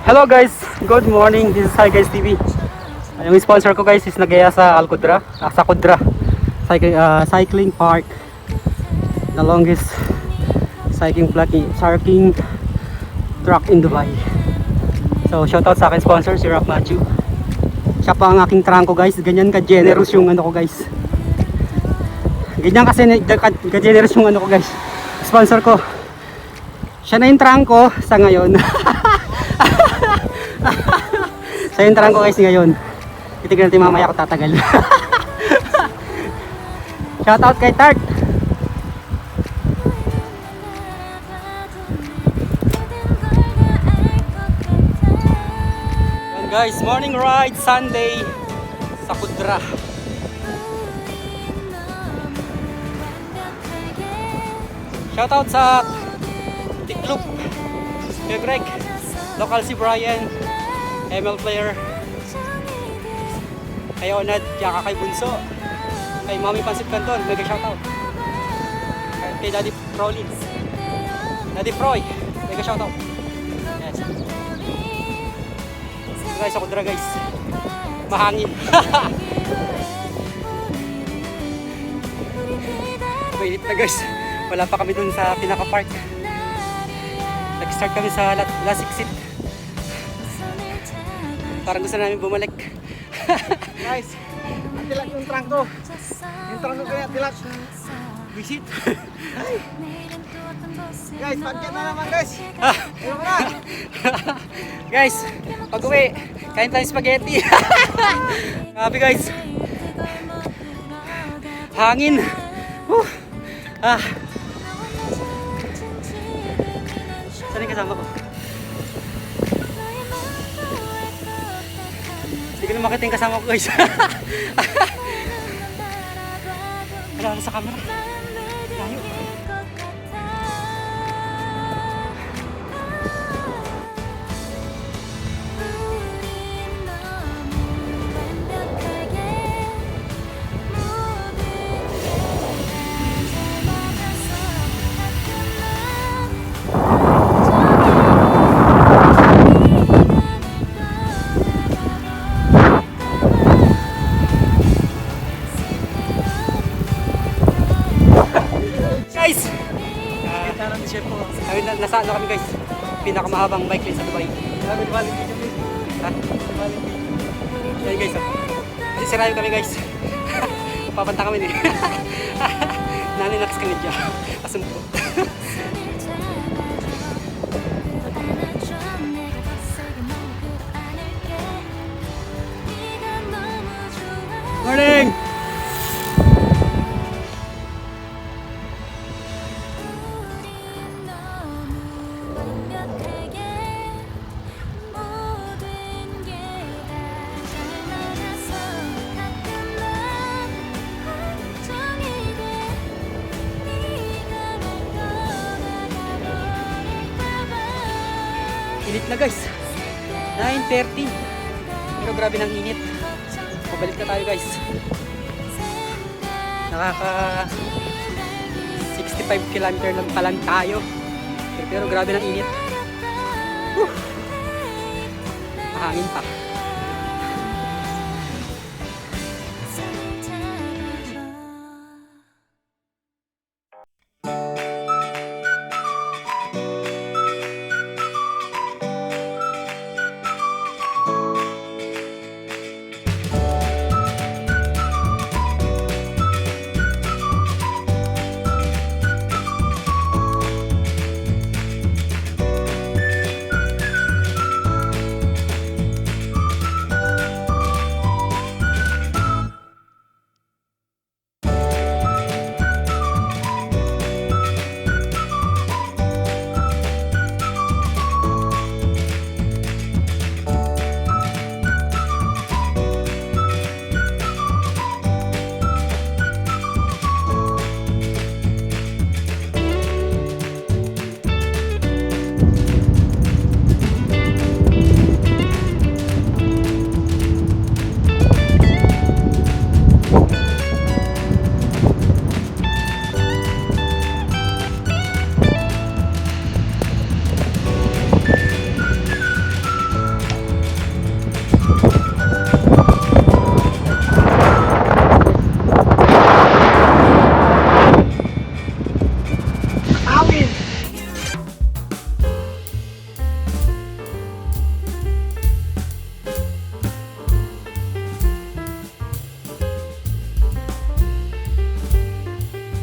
Hello guys, good morning. This is Hi Guys TV. Yung sponsor ko guys is nagaya sa Alcudra, sa Cudra cycling park. The longest cycling track in Dubai. So shoutout sa akin sponsor si Rock Matthew. Siya pa ang aking trangko guys. Ganyan ka-generous yung ano ko guys. Ganyan kasi ka-generous yung ano ko guys. Sponsor ko. Siya na yung trangko sa ngayon. Sa yung trangko guys ngayon. Titignan natin mamaya kung tatagal. Shoutout kay Tart. Yan guys, morning ride Sunday sa Cudra. Shoutout sa Tiklop, kay Greg, local si Brian, ML player, kay Onad, tsaka kay Bunso, kay Mami Pansit Canton, mega shoutout. Kay Daddy Prolins, Daddy Froy, mega shoutout. Yes. So guys, ako dra guys. Mahangin. Mainit na guys. Wala pa kami dun sa pinaka-park. Nag-start kami sa last exit. Parang gusto namin bumalik. Guys, tilak yung trunk ko. Yung trunk ko kaya tilak. Visit. Guys, pagkat na naman guys. Ayun na. Guys, pag uwi, kain tayo spaghetti. Grabe guys. Hangin. Saan yung kasama ko? Hindi ko na makita yung kasama ko guys. Wala sa camera. Layo. Guys! Nasa ano kami guys? Pinakamahabang bike lane sa Dubai. Ha? Ayan guys. Kasi sirayo kami guys. Papanta kami din. Naninakas kami dyan. Pasumpo. Morning! Init na guys. 9:30. Pero grabe ng init. Pabalik na tayo guys. Nakaka 65 km lang pa lang tayo. Pero grabe ng init. Mahangin pa.